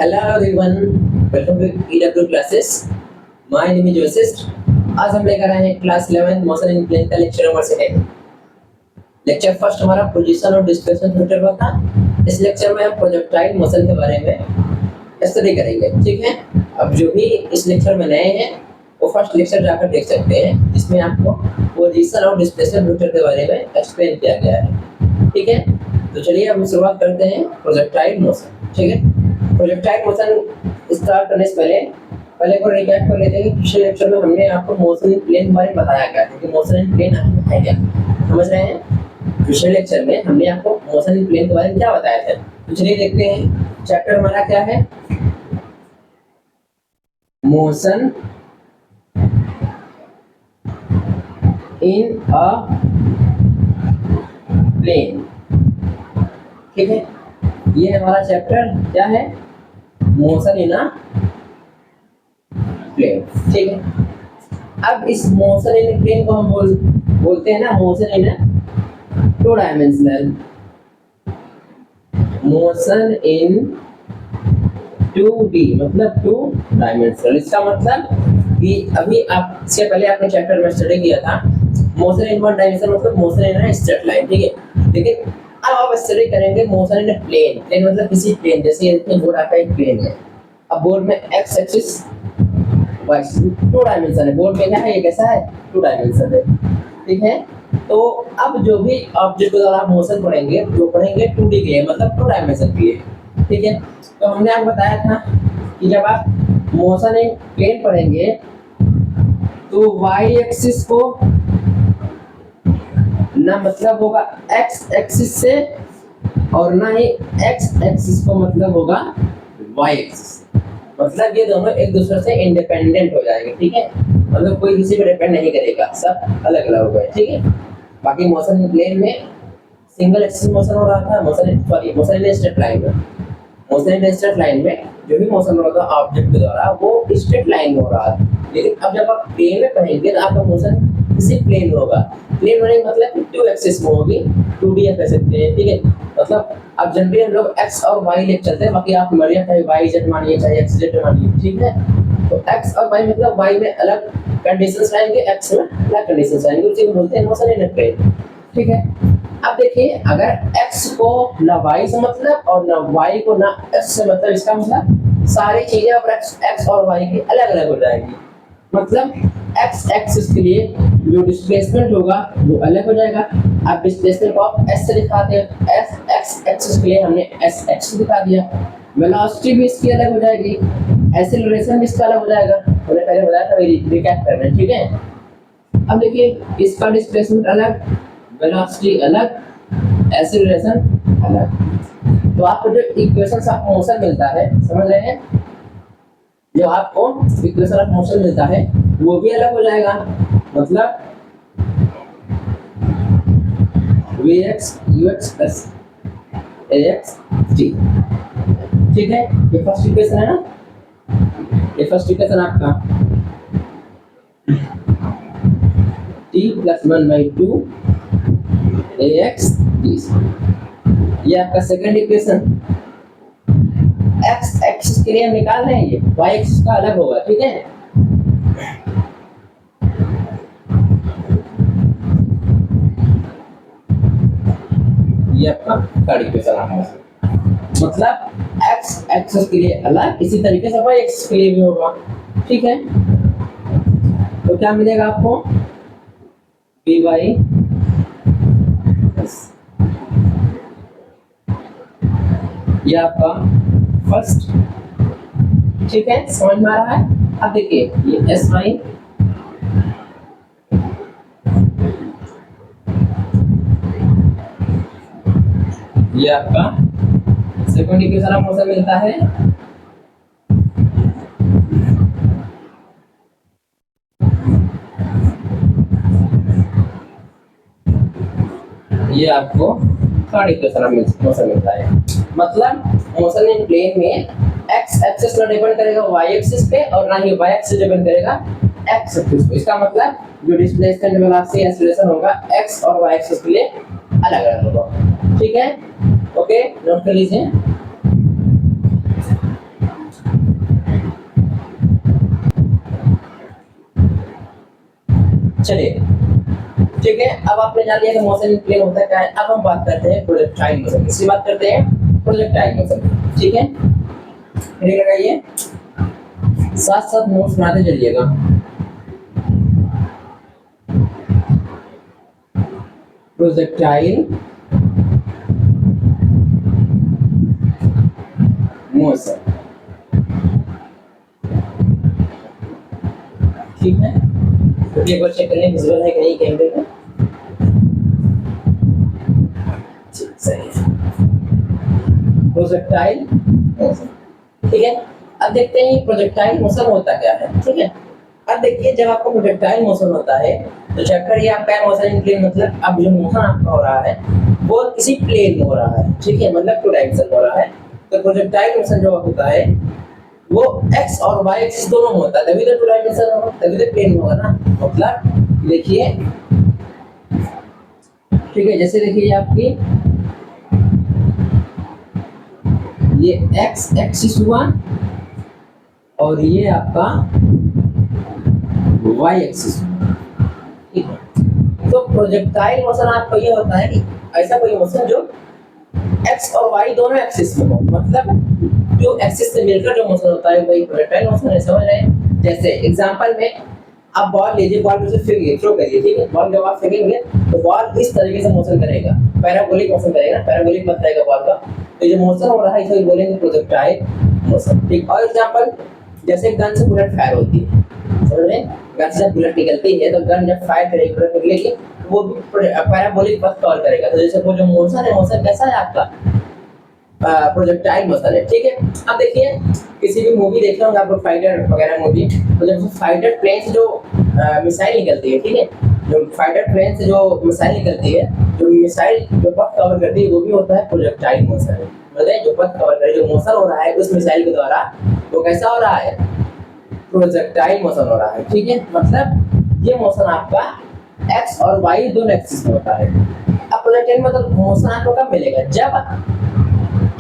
Hello everyone, welcome to EW classes. My name is Joseph. आज हम लेकर आए हैं क्लास 11 मोशन इन प्लेन का लेक्चर नंबर 7। लेक्चर फर्स्ट हमारा पोजीशन और डिस्प्लेसमेंट वेक्टर का था। इस लेक्चर में हम प्रोजेक्टाइल मोशन के बारे में स्टडी करेंगे, ठीक है। अब जो भी इस लेक्चर में नए हैं वो फर्स्ट लेक्चर जाकर देख सकते हैं, जिसमें आपको पोजीशन और डिस्प्लेसमेंट वेक्टर के बारे में एक्सप्लेन किया गया है, ठीक है। तो चलिए हम शुरुआत करते हैं प्रोजेक्टाइल मोशन, ठीक है। प्रोजेक्टाइल मोशन स्टार्ट करने से पहले को रिकैप कर लेते हैं कि पिछले लेक्चर में हमने आपको मोशन इन प्लेन के बारे में बताया गया था कि मोशन इन प्लेन है क्या, समझ रहे हैं। पिछले लेक्चर में हमने आपको मोशन इन प्लेन के बारे में क्या बताया था, तो चलिए देखते हैं। चैप्टर हमारा क्या है, मोशन इन अ प्लेन, ठीक है। ये हमारा चैप्टर क्या है, मोशन इन अ प्लेन, ठीक है। अब इस मोशन इन प्लेन को हम बोलते हैं ना motion in two dimensional, motion in 2D मतलब टू डायमेंशनल। इसका मतलब कि अभी आप इससे पहले आपने चैप्टर में स्टडी किया था मोशन इन वन डायमेंशन मतलब मोशन इन स्ट्रेट लाइन, ठीक है। लेकिन अब आप स्टडी करेंगे मोशन इन प्लेन। प्लेन मतलब किसी प्लेन, जैसे ये बोर्ड आपका एक प्लेन है। अब बोर्ड में X axis Y two dimension है, बोर्ड में क्या है, ये कैसा है, टू डायमेंशन है, ठीक है। तो अब जो भी ऑब्जेक्ट के द्वारा आप मोशन पढ़ेंगे जो पढ़ेंगे 2D के लिए मतलब टू डायमेंशन के लिए, ठीक है। तो हमने आपको बताया था कि जब आप मोशन इन प्लेन पढ़ेंगे तो वाई एक्सिस को ना मतलब होगा एक्स एक्सिस से और ना ही एक्स एक्सिस को मतलब होगा वाई एक्सिस। मतलब ये दोनों एक दूसरे से इंडिपेंडेंट हो जाएंगे, ठीक है। मतलब कोई किसी पे डिपेंड नहीं करेगा, सब अलग अलग हो गए, ठीक है। बाकी मोशन इन प्लेन में सिंगल एक्सिस मोशन हो रहा था, मोशन इन स्ट्रेट लाइन में, मोशन इन स्ट्रेट लाइन में जो भी मोशन हो रहा था ऑब्जेक्ट के द्वारा वो स्ट्रेट लाइन में हो रहा था। लेकिन अब जब आप प्लेन में पढ़ेंगे तो आपका मोशन किसी प्लेन में होगा। प्लेन होने का मतलब टू एक्सिस में होगी, 2D कह सकते हैं, ठीक है। मतलब अब जनरली हम लोग एक्स और वाई लेके चलते हैं, बाकी आप मरिया चाहे वाई जेड मानिए चाहे एक्स जेड मानिए, ठीक है। तो एक्स और वाई मतलब वाई में अलग कंडीशंस आएंगे, एक्स में अलग कंडीशंस आएंगे, उसी को बोलते हैं मोशन इन प्लेन, ठीक है। अब देखिए अगर x को ना y से मतलब और ना y को ना x से मतलब, इसका मतलब सारी चीजें अब x और y की अलग अलग हो जाएंगी। मतलब x एक्सिस के लिए जो डिस्प्लेसमेंट होगा वो अलग हो जाएगा। अब डिस्प्लेसमेंट को आप s से दिखाते हैं, s x एक्सिस के लिए हमने s x दिखा दिया। वेलोसिटी भी इसकी अलग हो जाएगी, एक्सीलरेशन भी इसका अलग हो जाएगा, मैंने पहले बताया था, रिकैप कर रहे हैं, ठीक है। अब देखिए इसका डिस्प्लेसमेंट अलग, वेलोसिटी अलग, एक्सीलरेशन अलग। तो आपको जो इक्वेशन ऑफ मोशन मिलता है, समझ रहे हैं, जो आपको इक्वेशन ऑफ मोशन मिलता है वो भी अलग हो जाएगा। मतलब vx ux plus ax t, ठीक है। ये फर्स्ट इक्वेशन है ना, ये फर्स्ट इक्वेशन आपका t plus 1/2 ax t। ये आपका सेकंड इक्वेशन x एक्सिस के लिए हम निकाल रहे हैं, ये y एक्सिस का अलग होगा, ठीक है। ये आपका थर्ड इक्वेशन आ है। मतलब x एक्सिस के लिए अलग, इसी तरीके से y एक्सिस के लिए भी होगा, ठीक है। तो क्या मिलेगा आपको, by ये आपका फर्स्ट, ठीक है, समझ में आ रहा है। अब देखिए ये एस वाई ये आपका सेकंड इक्वेशन ऑफ मोशन मिलता है। ये आपको थर्ड इक्वेशन ऑफ मोशन मिलता है। मतलब मोशन इन प्लेन में x एक्सिस पर डिपेंड करेगा y एक्सिस पे और ना ही y एक्सिस डिपेंड करेगा x एक्सिस पे। इसका मतलब जो डिस्प्लेसमेंट वेलोसिटी एक्सीलरेशन होगा x और y एक्सिस के लिए अलग अलग होगा, ठीक है। ओके, नोट कर लीजिए। चलिए ठीक है, अब आपने जान लिया कि मोशन इन प्लेन होता है क्या है। अब हम बात करते हैं प्रोजेक्टाइल मोशन, इसकी बात करते हैं प्रोजेक्टाइल मोशन। ठीक है, ठीक लगाइए, साथ साथ नोट्स बनाते चलिएगा। प्रोजेक्टाइल मोशन, ठीक है, तो एक बार चेक करें विजुअल है कि नहीं कैमरे में। ठीक, सही है, प्रोजेक्टाइल मोशन। ठीक है, अब देखते हैं प्रोजेक्टाइल मोशन होता क्या है। ठीक है, अब देखिए जब आपको प्रोजेक्टाइल मोशन होता है तो चक्कर ये आपका मोशन इन प्लेन, मतलब अब जो मोशन आपका हो रहा है वो किसी प्लेन में हो रहा है। ठीक है, मतलब टू डायरेक्शन हो रहा है। तो प्रोजेक्टाइल मोशन जो होता है वो एक्स और वाई एक्सिस दोनों में होता है, तभी तो टू डायमेंशन होगा, तभी तो प्लेन होगा ना। मतलब देखिए, ठीक है, जैसे देखिए आपकी ये एक्स एक्सिस हुआ और ये आपका वाई एक्सिस हुआ। ठीक है, तो प्रोजेक्टाइल मोशन आपका ये होता है कि ऐसा कोई मोशन जो एक्स और वाई दोनों एक्सिस में हो, मतलब जो एक्सिस से मिलकर जो मोशन होता है वही प्रोजेक्टाइल मोशन है। समझ रहे हैं? जैसे एग्जांपल में आप बॉल लीजिए, बॉल को फेंकिए, थ्रो करिए। ठीक है, बॉल जब आप फेंकेंगे तो बॉल इस तरीके से मोशन करेगा, पैराबोलिक मोशन करेगा, पैराबोलिक पथ रहेगा बॉल का। तो जो मोशन हो रहा है इसे बोलेंगे प्रोजेक्टाइल मोशन। ठीक, और एग्जांपल जैसे गन से बुलेट फायर होती है, समझ रहे हैं? गन से जब बुलेट निकलती है तो गन जब फायर करेगी, बुलेट निकलेगी, वो भी पैराबोलिक पथ कवर करेगा। तो जैसे वो जो मोशन है, मोशन कैसा है आपका प्रोजेक्टाइल मोशन है। ठीक है, अब देखिए किसी भी मूवी देखे होंगे आप लोग, फाइटर वगैरह मूवी, तो जब फाइटर प्लेन से जो मिसाइल निकलती है, ठीक है, जो फाइटर प्लेन से जो मिसाइल निकलती है, जो मिसाइल जो पथ कवर करती है वो भी होता है प्रोजेक्टाइल मोशन। मतलब जो पथ कवर करे, जो मोशन हो रहा है उस मिसाइल के द्वारा, वो कैसा हो रहा है? प्रोजेक्टाइल मोशन हो रहा है। ठीक है, मतलब ये मोशन आपका एक्स और वाई दोनों एक्सिस में होता है। अब प्रोजेक्टाइल मतलब मोशन आपको कब मिलेगा? जब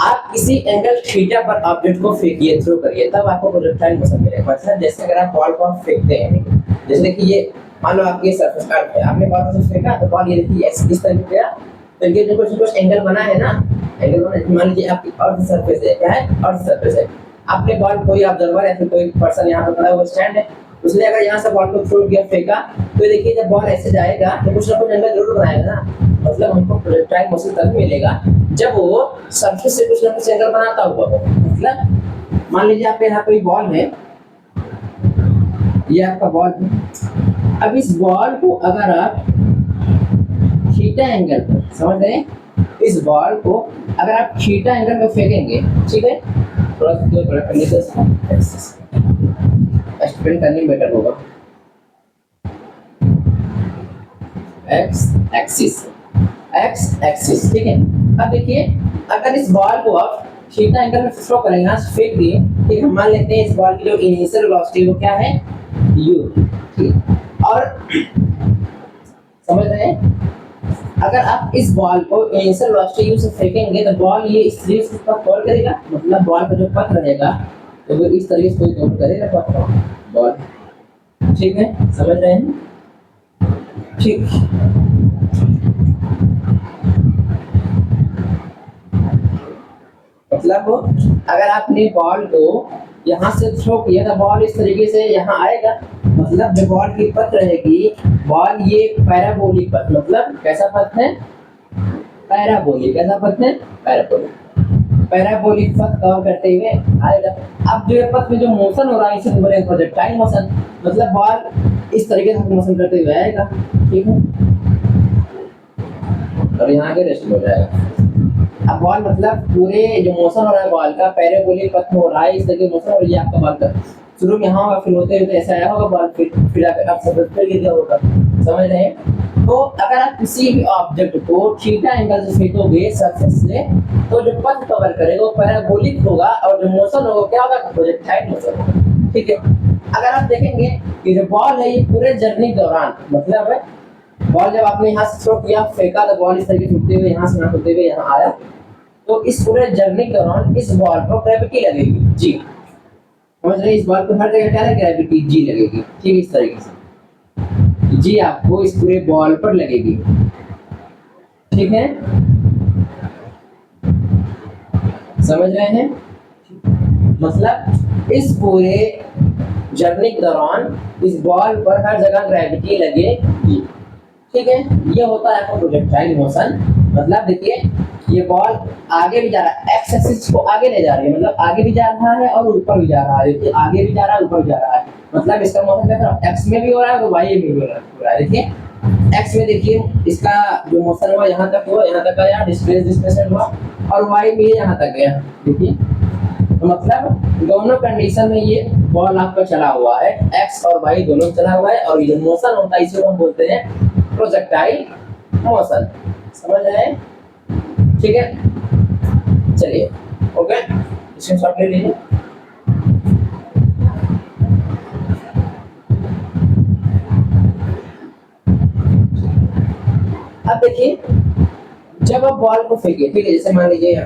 आप किसी एंगल थीटा पर ऑब्जेक्ट को फेंकिए, थ्रो करिए, तब आपको प्रोजेक्टाइल मोशन मिलेगा। मतलब जैसे अगर आप बॉल को फेंकते हैं, जैसे कि ये मान लो आपकी सरफेस अर्थ है, आपने बॉल को फेंका तो बॉल ये देखिए इस तरह गया, तो ये जो कुछ एंगल बना है ना, एंगल बना, मान लीजिए आपकी अर्थ सरफेस है, क्या है? अर्थ सरफेस है। आपने बॉल, कोई ऑब्जर्वर है, फिर कोई पर्सन यहाँ पर खड़ा हुआ स्टैंड है, उसने अगर यहाँ से बॉल को थ्रो किया, फेंका, तो देखिए जब बॉल ऐसे जाएगा तो कुछ ना कुछ एंगल जरूर बनाएगा ना। मतलब हमको प्रोजेक्टाइल मोशन तभी मिलेगा जब वो सरफेस से कुछ ना कुछ एंगल बनाता हुआ हो। मतलब मान लीजिए आपके यहाँ कोई बॉल है, ये आपका बॉल है। अब इस बॉल को अगर आप थीटा एंगल पर, समझ रहे हैं, इस बॉल को अगर आप थीटा एंगल पर फेंकेंगे, ठीक है, थोड़ा करने से एक्सप्लेन करने बेटर होगा। एक्स एक्सिस, एक्स एक्सिस, ठीक है। अब देखिए अगर इस बॉल को आप थीटा एंगल में थ्रो करेंगे, यहाँ से फेंक दिए, ठीक है, मान लेते हैं इस बॉल की जो इनिशियल वेलोसिटी वो क्या है? u, ठीक। और समझ रहे हैं, अगर आप इस बॉल को इनिशियल वेलोसिटी u से फेंकेंगे तो बॉल ये इस तरीके से कवर करेगा, मतलब बॉल का जो पथ रहेगा तो वो इस तरीके से कोई कवर करेगा पथ का बॉल। ठीक है, समझ रहे हैं? ठीक, मतलब अगर आपने बॉल को यहाँ से थ्रो किया तो बॉल इस तरीके से यहाँ आएगा, मतलब जो बॉल की पथ रहेगी, बॉल ये पैराबोलिक पथ, मतलब कैसा पथ है? पैराबोलिक। कैसा पथ है? पैराबोलिक। पैराबोलिक पथ कवर करते हुए आएगा। अब जो पथ में जो मोशन हो रहा है इसे बोलेंगे प्रोजेक्टाइल मोशन, मतलब बॉल इस तरीके से मोशन करते हुए आएगा। ठीक है, और यहाँ के रेस्ट हो जाएगा। अब बॉल मतलब पूरे जो मोशन हो रहा है बॉल का पैराबोलिक पथ में हो रहा है, इस तरीके मोशन, और ये आपका बॉल का शुरू में यहाँ होगा, फिर होते हुए ऐसा आया होगा बॉल, फिर आप सब फिर गिर गया होगा। समझ रहे हैं? तो अगर आप किसी भी ऑब्जेक्ट को थीटा एंगल से फेंकोगे सरफेस से, तो जो पथ कवर करेगा वो पैराबोलिक होगा, और जो मोशन होगा क्या होगा? प्रोजेक्टाइल मोशन होगा। ठीक है, अगर आप देखेंगे कि जो बॉल है ये पूरे जर्नी के दौरान, मतलब बॉल जब आपने यहाँ से थ्रो किया, फेंका, तो बॉल इस तरीके से उठते हुए यहाँ से होते हुए यहाँ आया, तो इस पूरे जर्नी के दौरान इस बॉल पर ग्रेविटी लगेगी, जी। समझ रहे हैं? इस बॉल पर हर जगह क्या है? ग्रेविटी, जी लगेगी। ठीक, इस तरीके से। जी आपको इस पूरे बॉल पर लगेगी, ठीक है, समझ रहे हैं? मतलब इस पूरे जर्नी के दौरान इस बॉल पर हर जगह ग्रेविटी लगेगी, ठीक है। ये होता है आपका प्रोजेक्टाइल मोशन। मतलब देखिए ये बॉल आगे भी जा रहा है, एक्स एक्सिस को आगे ले जा रही है, मतलब आगे भी जा रहा है और ऊपर भी जा रहा है। देखिए आगे भी जा रहा है, ऊपर भी जा रहा है, मतलब इसका मोशन क्या है, एक्स में भी हो रहा है और वाई में भी हो रहा है। देखिए एक्स में देखिए इसका जो मोशन हुआ यहाँ तक हुआ, यहाँ तक आया, डिस्प्लेसमेंट हुआ, और वाई में यहाँ तक गया। देखिए तो मतलब दोनों कंडीशन में ये बॉल आपका चला हुआ है, एक्स और वाई दोनों चला हुआ है, और ये मोशन होता है इसे हम बोलते हैं प्रोजेक्टाइल मोशन। समझ रहे हैं? ठीक है, चलिए ओके, स्क्रीनशॉट ले लीजिए। अब देखिए जब आप बॉल को फेंके, ठीक है, जैसे मान लीजिए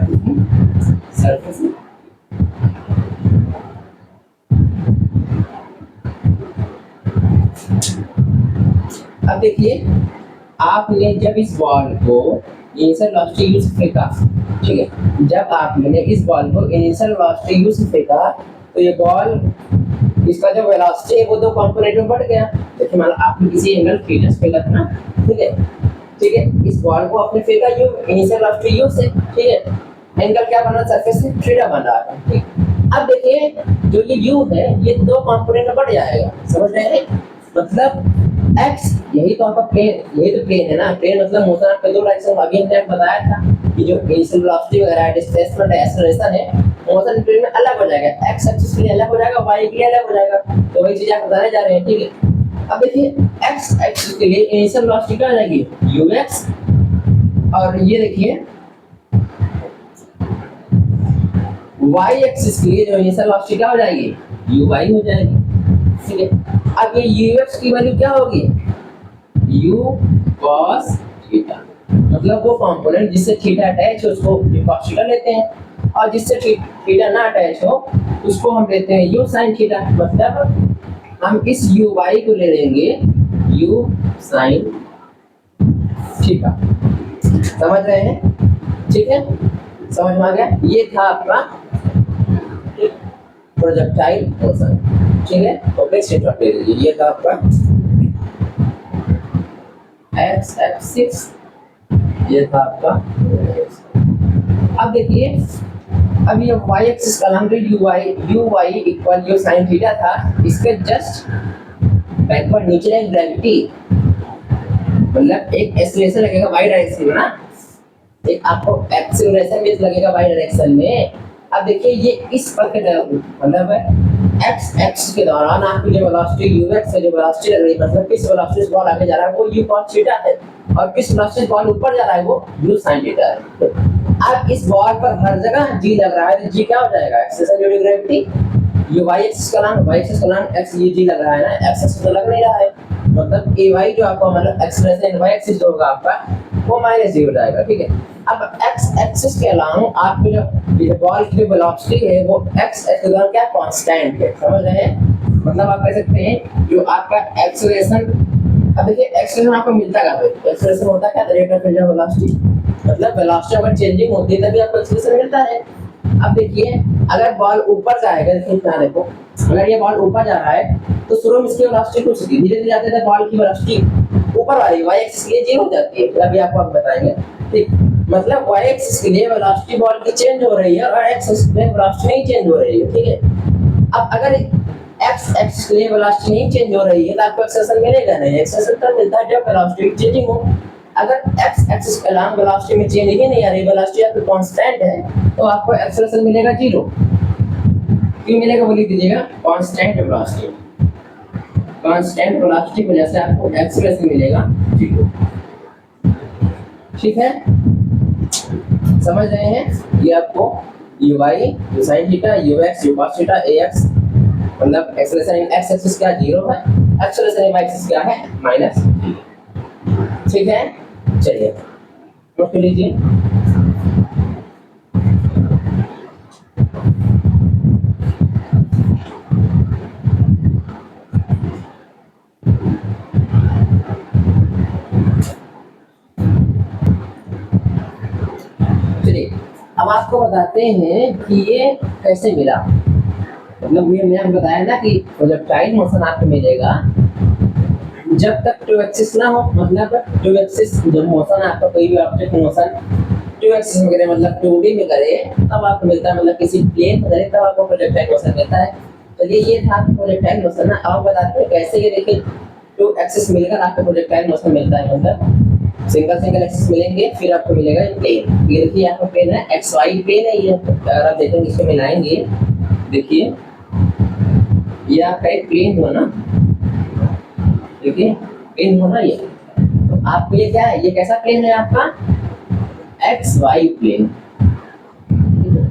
सरफेस, अब देखिए आपने जब इस बॉल को इनिशियल वेलोसिटी यू से फेंका, ठीक है, जब आपने इस बॉल को इनिशियल वेलोसिटी यू से फेंका तो ये बॉल, इसका जो वेलोसिटी है वो दो कंपोनेंट में बढ़ गया। देखिए मान लो आपने किसी एंगल थीटा से फेंका था ना, ठीक है, ठीक है, इस बॉल को आपने फेंका यू, इनिशियल वेलोसिटी यू से, ठीक है, एंगल क्या बना, सरफेस से थीटा बन रहा है, ठीक। अब देखिए जो ये यू है ये दो कंपोनेंट में बढ़ जाएगा, समझ रहे हैं? मतलब x, यही तो आपका प्लेन, यही तो प्लेन है ना, प्लेन मतलब मोशन आपका दो डायरेक्शन, अभी हमने आपको बताया था कि जो इनिशियल वेलोसिटी वगैरह है, डिस्प्लेसमेंट है, एक्सेलरेशन है, मोशन प्लेन में अलग हो जाएगा, x एक्सिस के लिए अलग हो जाएगा, y के लिए अलग हो जाएगा। तो वही चीज आप बताने जा रहे हैं, ठीक है। अब देखिए x एक्सिस के लिए इनिशियल वेलोसिटी क्या हो जाएगी, ux, और ये देखिए y एक्सिस के लिए जो इनिशियल वेलोसिटी क्या हो जाएगी, uy हो जाएगी, ठीक है। अब ये ux की वैल्यू क्या होगी, u cos थीटा, मतलब वो कंपोनेंट जिससे थीटा अटैच है उसको cos थीटा लेते हैं, और जिससे थीटा ना अटैच हो उसको हम लेते हैं u sin थीटा। मतलब हम इस uy को ले लेंगे u sin थीटा। समझ रहे हैं? ठीक है, समझ में आ गया? ये था आपका प्रोजेक्टाइल मोशन, ठीक है। ओके, स्क्रीनशॉट ले लीजिए। ये था आपका एक्स एक्सिस, ये था आपका। अब देखिए अब ये y एक्सिस का नाम uy इक्वल जो sin थीटा था, इसके जस्ट बैकवर्ड नीचे है ग्रेविटी, मतलब एक एक्सेलरेशन लगेगा y डायरेक्शन में ना, एक आपको एक्सेलरेशन भी लगेगा y डायरेक्शन में। अब देखिए ये इस पर के मतलब x एक्सिस के दौरान आपकी जो वेलोसिटी ux है, जो वेलोसिटी लग रही है, मतलब किस वेलोसिटी से बॉल आगे जा रहा है वो u cos थीटा है, और किस वेलोसिटी से बॉल ऊपर जा रहा है वो u sin थीटा है। अब इस बॉल पर हर जगह g लग रहा है, तो g क्या हो जाएगा, एक्सेलरेशन ड्यू टू ग्रेविटी। ये y एक्सिस का नाम, y एक्सिस का नाम x, ये g लग रहा है ना, x एक्सिस तो लग नहीं रहा है, मतलब ay जो आपका मतलब एक्सेलरेशन y एक्सिस जो होगा आपका वो -g हो जाएगा, ठीक है। अब x एक्सिस के अलावा आपकी जो बॉल की जो वेलोसिटी है वो x एक्सिस के दौरान क्या कांस्टेंट है, समझ रहे हैं? मतलब आप कह सकते हैं जो आपका एक्सेलरेशन, अब देखिए एक्सेलरेशन आपको मिलता कहाँ पे, एक्सेलरेशन होता क्या, rate of change of velocity, मतलब वेलोसिटी अगर चेंजिंग होती है तभी आपको एक्सेलरेशन मिलता है। अब देखिए अगर बॉल ऊपर जाएगा, देखो अगर ये बॉल ऊपर जा रहा है तो शुरू में इसकी वेलोसिटी कुछ थी, धीरे धीरे जाते बॉल की वेलोसिटी ऊपर वाली y एक्सिस के लिए जीरो हो जाती है, अभी आपको हम बताएंगे, ठीक। मतलब y एक्सिस के लिए वेलोसिटी बॉल की चेंज हो रही है और x एक्सिस के लिए वेलोसिटी नहीं चेंज हो रही है, ठीक है। अब अगर x एक्सिस के लिए वेलोसिटी नहीं चेंज हो रही है तो आपको एक्सेलरेशन मिलेगा नहीं, एक्सेलरेशन तब मिलता है जब वेलोसिटी चेंजिंग हो। अगर x एक्सिस के अलावा वेलोसिटी में चेंज ही नहीं आ रही, वेलोसिटी आपकी कांस्टेंट है, तो आपको एक्सेलरेशन मिलेगा जीरो। क्यों मिलेगा वो लिख दीजिएगा, कांस्टेंट वेलोसिटी, कांस्टेंट वेलोसिटी की वजह से आपको एक्सेलरेशन मिलेगा जीरो, ठीक है। समझ रहे हैं? ये आपको uy sin theta, ux cos theta, ax मतलब एक्सेलरेशन x एक्सिस क्या जीरो है, एक्सेलरेशन y एक्सिस क्या है माइनस, ठीक है। चलिए नोट कर लीजिए। अब आपको बताते हैं कि ये कैसे मिला। मतलब ये मैंने आपको बताया ना कि प्रोजेक्टाइल मोशन आपको मिलेगा जब तक टू एक्सिस ना हो, मतलब टू एक्सिस जब मोशन आपका कोई भी ऑब्जेक्ट मोशन टू एक्सिस में करे, मतलब 2D में करे तब आपको मिलता है, मतलब किसी प्लेन पर करे तब आपको प्रोजेक्टाइल मोशन मिलता है। तो ये था प्रोजेक्टाइल मोशन ना। अब बताते हैं कैसे, ये देखिए टू एक्सिस मिलकर आपको प्रोजेक्टाइल मोशन मिलता है, मतलब सिंगल एक्सिस मिलेंगे फिर आपको मिलेगा प्लेन। ये देखिए यहाँ पर प्लेन है, एक्स वाई प्लेन है ये। अगर आप देखेंगे इसको मिलाएंगे, देखिए ये आपका एक प्लेन हुआ ना, देखिए प्लेन होना ये। तो आपको ये क्या है, ये कैसा प्लेन है आपका, एक्स वाई प्लेन।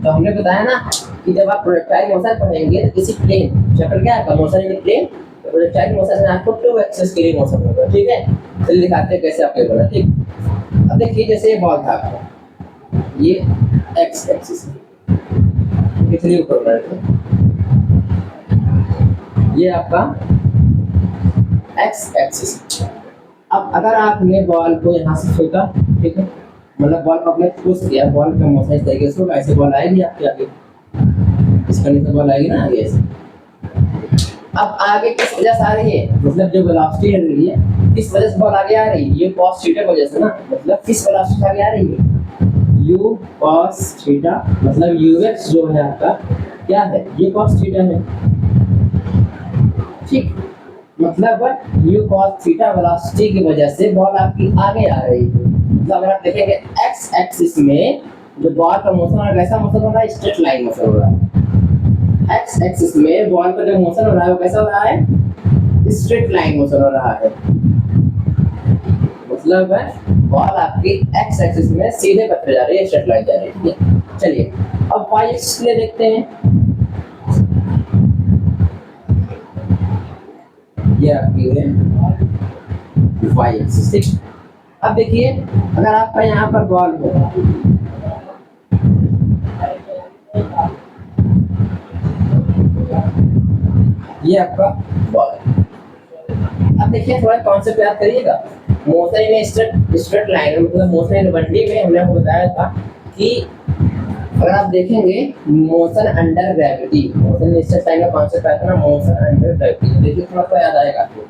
तो हमने बताया ना कि जब आप प्रोजेक्टाइल मोशन पढ़ेंगे तो किसी प्लेन चैप्टर क्या है मोशन इन प्लेन, तो प्रोजेक्टाइल मोशन में आपको टू एक्सिस के लिए मोशन होगा, ठीक है। चलिए दिखाते हैं कैसे आपको बोला, ठीक। अब देखिए जैसे ये बॉल था आपका, ये एक्स एक्सिस है, ऊपर बढ़ा, ये आपका एक्स एक्सिस। अब अगर आपने बॉल को यहाँ से फेंका, ठीक है, मतलब बॉल को आपने पुश किया, बॉल का मोशन इस तरीके से होगा, ऐसे बॉल आएगी आपके आगे, इस कंडीशन बॉल आएगी ना आगे ऐसे। अब आगे किस वजह से आ रही है, मतलब जो वेलोसिटी है रही है किस वजह से बॉल आगे आ रही है, ये cos थीटा की वजह से ना। मतलब किस वेलोसिटी आगे आ रही है, u cos थीटा, मतलब ux जो है आपका क्या है, ये cos थीटा है, ठीक। मतलब u cos थीटा वेलोसिटी की वजह से बॉल आपकी आगे आ रही है। मतलब अगर आप देखेंगे एक्स एक्सिस में जो बॉल का मोशन है कैसा मोशन हो रहा है, स्ट्रेट लाइन मोशन हो रहा है। एक्स एक्सिस में बॉल का जो मोशन हो रहा है वो कैसा हो रहा है, स्ट्रेट लाइन मोशन हो रहा है। मतलब बॉल आपकी एक्स एक्सिस में सीधे पथ पे जा रही है, स्ट्रेट लाइन जा रही है, ठीक है। चलिए अब वाई एक्सिस के लिए देखते हैं, ये आपकी है वाई एक्सिस, ठीक। अब देखिए अगर आपका यहाँ पर बॉल हो, ये आपका बॉल, अब देखिए थोड़ा कॉन्सेप्ट याद करिएगा। मोशन इन स्ट्रेट लाइन, मतलब मोशन इन 1D में हमने आपको बताया था कि अगर आप देखेंगे motion under gravity, motion in straight line का कॉन्सेप्ट आया था ना, मोशन अंडर ग्रेविटी। देखिए थोड़ा सा याद आएगा आपको।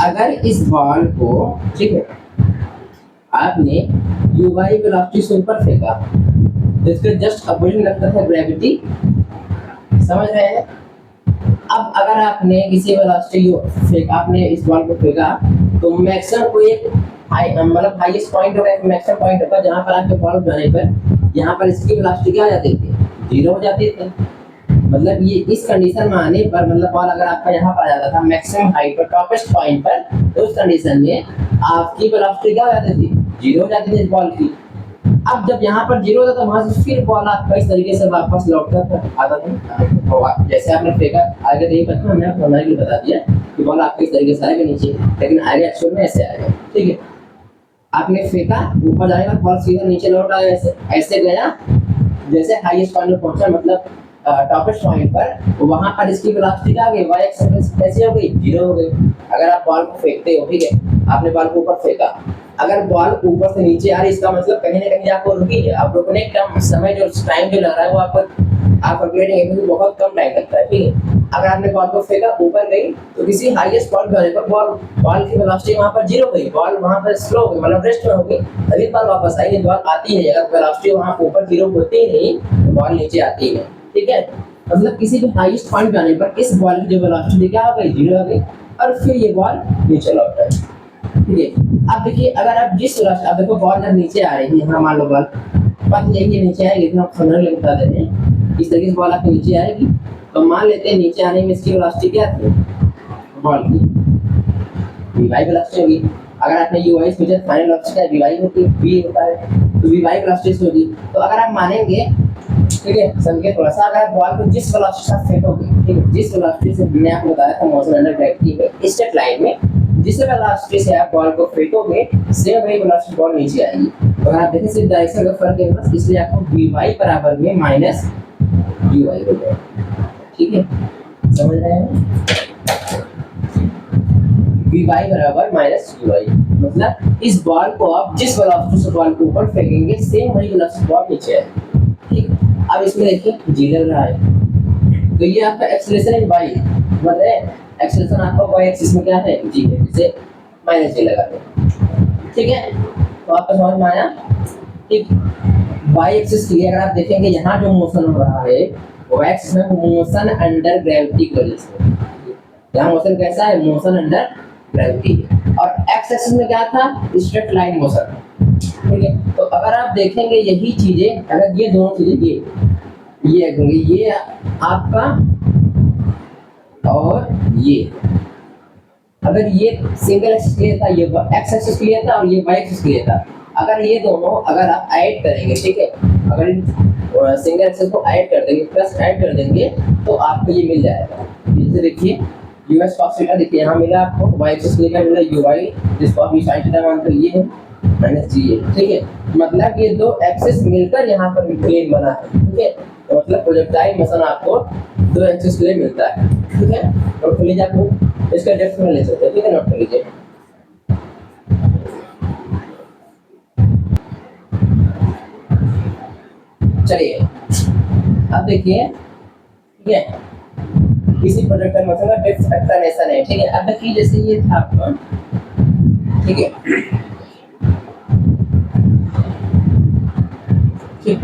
अगर इस बॉल को, ठीक है, आपने यूवाई वेलोसिटी से ऊपर फेंका तो इसके जस्ट अपोजिट लगता था ग्रेविटी, समझ रहे हैं। अब अगर आपने किसी वेलोसिटी फेंका, आपने इस बॉल को फेंका तो मैक्सिमम कोई एक मतलब हाईएस्ट पॉइंट होगा, मैक्सिमम पॉइंट होगा जहां पर आपके बॉल जाने पर यहाँ पर इसकी वेलोसिटी क्या हो जाती थी, 0 हो जाती थी। मतलब ये इस कंडीशन में आने पर, मतलब बॉल अगर आपका यहाँ पर आ जाता था मैक्सिमम हाइट पर, टॉपेस्ट पॉइंट पर, तो उस कंडीशन में आपकी वेलोसिटी क्या हो जाती थी, 0 हो जाती थी इस बॉल की। अब जब यहाँ पर 0 होता था वहां से फिर बॉल आपका इस तरीके से वापस लौटता था, आता था। जैसे आपने फेंका आगे, नहीं पता हमने आपको हमारे लिए बता दिया कि बॉल आपके इस तरीके से आएगा नीचे, लेकिन आगे एक्चुअल में ऐसे आएगा, ठीक है। आपने फेंका, ऊपर जाएगा, बॉल सीधा नीचे लौट आया, ऐसे ऐसे गया, जैसे हाईएस्ट पॉइंट में पहुंचा, मतलब टॉपेस्ट पॉइंट पर, वहां पर इसकी वेलोसिटी क्या हो गई, वाई एक्सिस कैसी हो गई, 0 हो गई। अगर आप बॉल को फेंकते हो, ठीक है, आपने बॉल को ऊपर फेंका, अगर बॉल ऊपर से नीचे आ रही, इसका मतलब कहीं ना कहीं आपको रुकी है। आप रुकने का समय जो टाइम जो लग रहा है वो आप कैलकुलेट करेंगे, बहुत कम टाइम लगता है, ठीक है। अगर आपने बॉल को फेंका, ऊपर गई, तो किसी हाईएस्ट पॉइंट जाने पर बॉल की वेलोसिटी वहां पर 0 गई, बॉल वहां पर स्लो हो गई, मतलब रेस्ट में हो गई, तभी बॉल वापस आई, बॉल आती नहीं। अगर वेलोसिटी वहां ऊपर 0 होती ही नहीं तो बॉल नीचे आती है, ठीक है। मतलब किसी भी हाईएस्ट पॉइंट जाने पर इस बॉल की जो वेलोसिटी क्या हो गई, 0 हो गई, और फिर ये बॉल नीचे लौट आई, ठीक है। अब देखिए अगर आप जिस वेलोसिटी, अब देखो बॉल जब नीचे आ रही है, यहाँ मान लो बॉल पथ लेके नीचे आएगी, तो आप समझने के लिए बता देते हैं, इस तरीके से बॉल आपके नीचे आएगी, तो मान लेते हैं नीचे आने में इसकी वेलोसिटी क्या थी, बॉल की वी वेलोसिटी होगी। अगर आपने यूआई सोचा, फाइनल वेलोसिटी का वी होती है, वी होता है, तो वी वेलोसिटी होगी। तो अगर आप मानेंगे, ठीक है, समझिए थोड़ा सा, अगर आप बॉल को जिस वेलोसिटी से फेंकोगे, ठीक है, जिस वेलोसिटी से मैंने आपको बताया था मोशन अंडर ग्रेविटी में स्ट्रेट लाइन में, जिस वेलोसिटी से आप बॉल को फेंकोगे सेम वही वेलोसिटी बॉल नीचे आएगी। तो अगर आप देखें सिर्फ डायरेक्शन का फर्क है बस, इसलिए आपको वी बराबर में माइनस यूआई हो जाएगा, ठीक है, समझ रहे हैं। वी बराबर माइनस यूआई, मतलब इस बॉल को आप जिस वेलोसिटी से बॉल को ऊपर फेंकेंगे सेम वही वेलोसिटी बॉल नीचे आएगी। ठीक। अब इसमें देखिए जी लग रहा है, तो ये आपका एक्सेलरेशन इन वाई, मतलब एक्सेलरेशन आपका वाई एक्सिस में क्या है, जी है, इसे माइनस जी लगा दें, ठीक है। तो आपको समझ में आया, ठीक। वाई एक्सिस के लिए अगर आप देखेंगे यहाँ जो मोशन हो रहा है वाई एक्सिस में, मोशन अंडर ग्रेविटी की वजह से, यहाँ मोशन कैसा है, मोशन अंडर ग्रेविटी है। और एक्स एक्सिस में क्या था, स्ट्रेट लाइन मोशन, ठीक है। तो अगर आप देखेंगे यही चीजें, अगर ये दोनों चीजें ये आपका और ये, अगर ये सिंगल एक्सिस के लिए था, ये एक्स एक्सिस के लिए था और ये वाई एक्सिस के लिए था, अगर ये दोनों अगर आप ऐड करेंगे, ठीक है, अगर सिंगल एक्सिस को ऐड कर देंगे, प्लस ऐड कर देंगे, तो आपको ये मिल जाएगा। जैसे देखिए यूएस cos थीटा, देखिए यहाँ मिला आपको, वाई एक्सिस के लिए क्या मिला, यूवाई, जिसको आप sin थीटा मानते हो, ये है माइनस जी है, ठीक है। मतलब ये दो एक्सिस मिलकर यहाँ पर प्लेन बना है, ठीक है। तो मतलब प्रोजेक्टाइल मोशन आपको दो एक्सिस के लिए मिलता है, ठीक है। नोट कर लीजिए, आपको इसका डेप्थ में ले सकते हैं, ठीक है, नोट कर लीजिए। चलिए अब देखिए, ठीक है, किसी प्रोजेक्टाइल मोशन का डेप्थ एक्सप्लेनेशन है, ठीक है। अब देखिए जैसे ये था आपका, ठीक है, ठीक।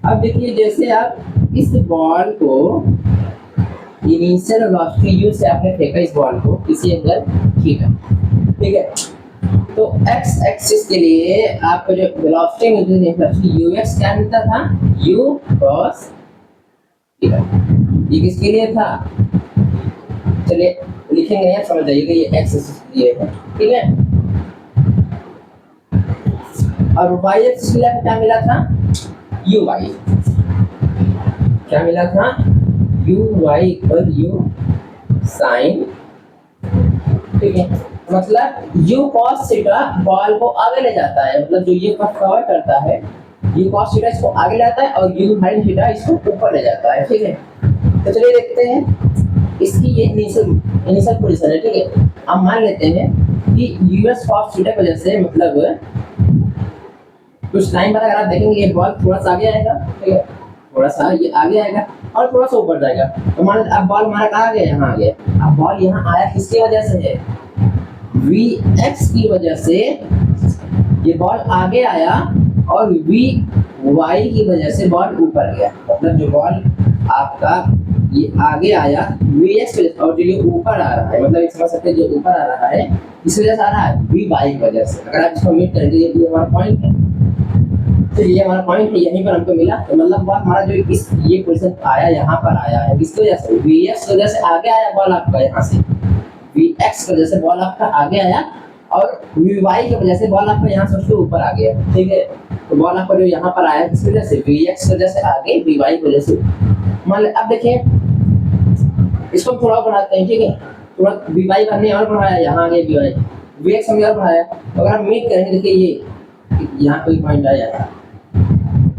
अब देखिए जैसे आप इस बॉल को इनिशियल वेलोसिटी u से आपने फेंका इस बॉल को किसी एंगल थीटा, ठीक है। तो x एक्सिस के लिए आपको जो वेलोसिटी मिलती थी ux क्या मिलता था, u cos थीटा। ये किसके लिए था, चलिए लिखेंगे, यहाँ समझ जाइएगा, ये x एक्सिस के लिए है, ठीक है। और y एक्सिस के लिए क्या मिला था, uy, क्या मिला था, uy इक्वल u sin, ठीक है। मतलब u cos थीटा बॉल को आगे ले जाता है, मतलब जो ये कवर करता है u cos थीटा इसको आगे ले जाता है और u sin थीटा इसको ऊपर ले जाता है, ठीक है। तो चलिए देखते हैं इसकी ये इनिशियल पोजीशन है, ठीक है। अब मान लेते हैं कि us cos थीटा की वजह से, मतलब कुछ टाइम बाद अगर आप देखेंगे ये बॉल थोड़ा सा आगे आएगा, ठीक है, थोड़ा सा ये आगे आएगा और थोड़ा सा ऊपर जाएगा। तो मान अब बॉल हमारा कहाँ आ गया, यहाँ आ गया। अब बॉल यहाँ आया किसकी वजह से है, Vx की वजह से ये बॉल आगे आया और Vy की वजह से बॉल ऊपर गया। मतलब जो बॉल आपका ये आगे आया Vx की वजह से, और जो ये ऊपर आ रहा है, मतलब ये समझ सकते हैं जो ऊपर आ रहा है इस वजह से आ रहा है Vy की वजह से। अगर आप इसको मीट करेंगे ये हमारा पॉइंट है, तो ये हमारा पॉइंट है, यहीं पर हमको मिला। तो मतलब बॉल हमारा जो इस ये पोजीशन आया, यहाँ पर आया है किसकी वजह से, Vx की वजह से आगे आया बॉल आपका, यहाँ से Vx की वजह से बॉल आपका आगे आया और Vy की वजह से बॉल आपका यहाँ से उसके ऊपर आ गया, ठीक है। तो बॉल आपका जो यहाँ पर आया किस वजह से, Vx की वजह से आगे, Vy की वजह से। मान अब देखिए इसको हम थोड़ा बढ़ाते हैं, ठीक है, थोड़ा Vy हमने और बढ़ाया, यहाँ आगे Vy, Vx हमने और बढ़ाया। तो अगर आप मीट करेंगे, देखिए ये यहाँ कोई पॉइंट आया था,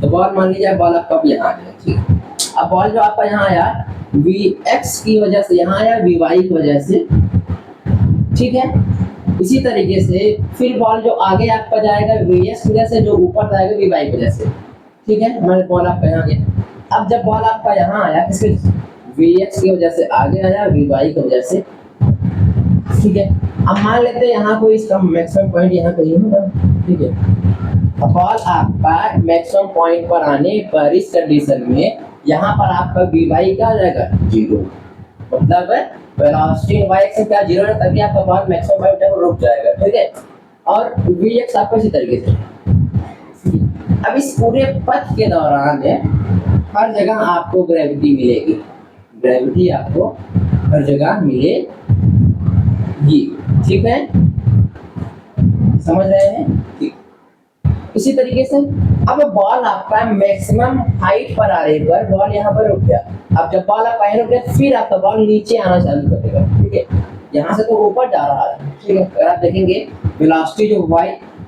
तो बॉल मान लीजिए बॉल आपका यहाँ आ गया, ठीक। अब बॉल जो आपका यहाँ आया Vx की वजह से यहाँ आया, Vy की वजह से, ठीक है। इसी तरीके से फिर बॉल जो आगे आपका जाएगा Vx की वजह से, जो ऊपर जाएगा Vy की वजह से, ठीक है। हमारे बॉल आपका यहाँ गया। अब जब बॉल आपका यहाँ आया किसके, Vx की वजह से आगे आया, Vy की वजह से, ठीक है। अब मान लेते हैं यहाँ कोई इसका मैक्सिमम पॉइंट यहाँ कहीं होगा, ठीक है। अब बॉल आपका मैक्सिमम पॉइंट पर आने पर इस कंडीशन में यहाँ पर आपका Vy क्या आ जाएगा, 0। मतलब वेलोसिटी y एक्सिस क्या 0 है, तभी आपका बॉल मैक्सिमम पॉइंट पर रुक जाएगा, ठीक है। और Vx आपको इसी तरीके से। अब इस पूरे पथ के दौरान हर जगह आपको ग्रेविटी मिलेगी, ग्रेविटी आपको हर जगह मिलेगी, ठीक है, समझ रहे हैं, ठीक। इसी तरीके से अब बॉल आपका मैक्सिमम हाइट पर आ रहे पर बॉल यहाँ पर रुक गया। अब जब बॉल आपका यहाँ रुक गया फिर आपका बॉल नीचे आना चालू कर देगा, ठीक है। यहाँ से तो ऊपर जा रहा है, ठीक है। अगर आप देखेंगे वेलोसिटी जो y,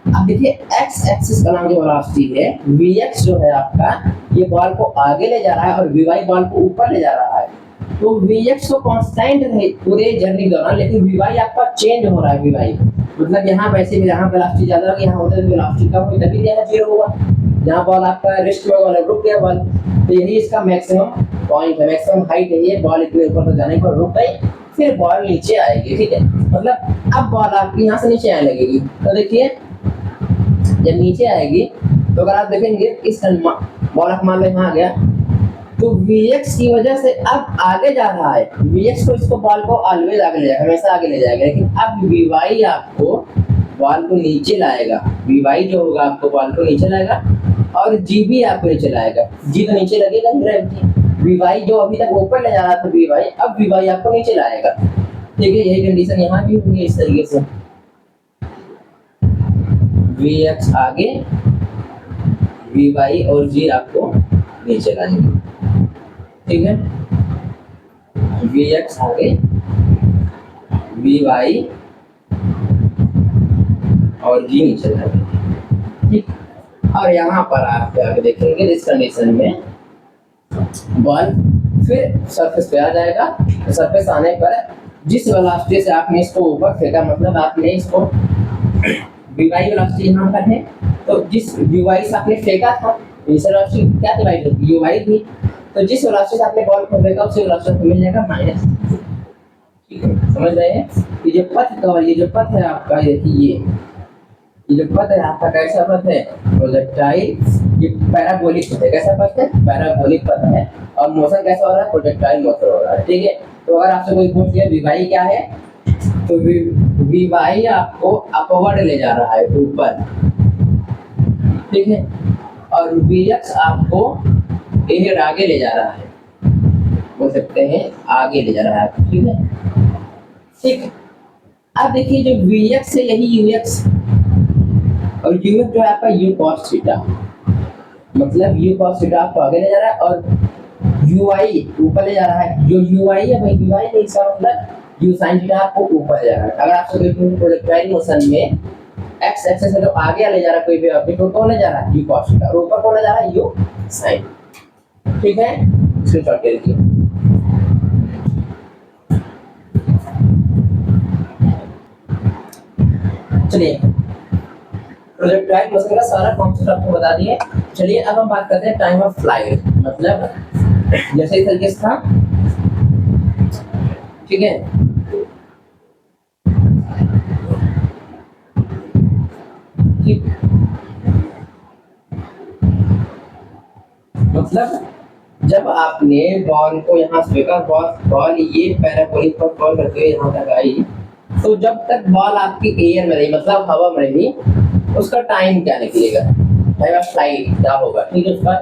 अब देखिए x एक्सिस का नाम जो वेलोसिटी है, Vx जो है आपका ये बॉल को आगे ले जा रहा है और Vy बॉल को ऊपर ले जा रहा है। तो Vx तो कांस्टेंट है पूरे जर्नी के दौरान, लेकिन Vy आपका चेंज हो रहा है। Vy मतलब यहाँ वैसे भी यहाँ वेलोसिटी ज्यादा होगी, यहाँ होता है वेलोसिटी कम होगी, तभी यहाँ 0 होगा। यहाँ बॉल आपका रेस्ट में बॉल रुक गया बॉल, तो यही इसका मैक्सिमम पॉइंट है, मैक्सिमम हाइट है ये, बॉल इतने ऊपर तक जाने पर रुक गई, फिर बॉल नीचे आएगी, ठीक है। मतलब अब बॉल आपकी यहाँ से नीचे आने लगेगी, तो देखिए जब नीचे आएगी तो अगर आप देखेंगे इस बॉल आप मान लो यहाँ आ गया, तो Vx की वजह से अब आगे जा रहा है, Vx को इसको बॉल को ऑलवेज आगे ले जाएगा, हमेशा आगे ले जाएगा, लेकिन अब Vy आपको बॉल को नीचे लाएगा, Vy जो होगा आपको बॉल को नीचे लाएगा, और Gb आपको नीचे लाएगा, G तो नीचे लगेगा ग्रेविटी, Vy जो अभी तक ऊपर ले जा रहा था Vy, अब Vy आपको नीचे लाएगा, ठीक है। यही कंडीशन यहाँ भी होगी इस तरीके से, Vx आगे, Vy और G आपको नीचे लाएंगे, ठीक है। Vx आगे, Vy और G नीचे लाएंगे, ठीक। और यहाँ पर आप जाके देखेंगे इस कंडीशन में बॉल फिर सरफेस पे आ जाएगा, तो सरफेस आने पर जिस वेलोसिटी से आपने इसको ऊपर फेंका, मतलब आपने इसको Vy वेलोसिटी यहाँ पर है, तो जिस Vy से आपने फेंका था, इनिशियल वेलोसिटी क्या थी भाई, Uy थी, तो जिस वेलोसिटी से आपने बॉल को फेंका उसी वेलोसिटी को मिल जाएगा माइनस, ठीक है। समझ रहे हैं, ये जो पथ का, ये जो पथ है आपका, ये जो पथ है आपका कैसा पथ है, प्रोजेक्टाइल, ये पैराबोलिक पथ है, कैसा पथ है, पैराबोलिक पथ है, और मोशन कैसा हो रहा है, प्रोजेक्टाइल मोशन हो रहा है, ठीक है। तो अगर आपसे कोई पूछ लिया Vy क्या है, तो Vy आपको अपवर्ड ले जा रहा है, ऊपर, ठीक है, और Vx आपको इधर आगे ले जा रहा है, बोल सकते हैं आगे ले जा रहा है, ठीक है, ठीक। अब देखिए जो Vx है यही Ux, और Ux जो है आपका U cos थीटा, मतलब U cos थीटा आपको आगे ले जा रहा है, और Uy ऊपर ले जा रहा है, जो Uy है भाई Uy है, इसका मतलब U sin थीटा आपको ऊपर ले जा रहा है। अगर आपसे कोई प्रोजेक्टाइल मोशन में x एक्सिस से जो आगे ले जा रहा है कोई भी ऑब्जेक्ट, वो कौन ले जा रहा है, U cos थीटा, और ऊपर कौन ले जा रहा है, U sin, ठीक है। स्क्रीनशॉट ले लीजिए। चलिए प्रोजेक्टाइल मोशन का सारा कॉन्सेप्ट आपको बता दिए। चलिए अब हम बात करते हैं टाइम ऑफ फ्लाइट, मतलब जैसे इस तरीके से था, ठीक है। ठीक, मतलब जब आपने बॉल को यहाँ से फेंका, बॉल ये पैराबोलिक पर बॉल करते हुए यहाँ तक आई, तो जब तक बॉल आपकी एयर में रही, मतलब हवा में रही, उसका टाइम क्या निकलेगा, टाइम ऑफ फ्लाइट क्या होगा, ठीक है। उसका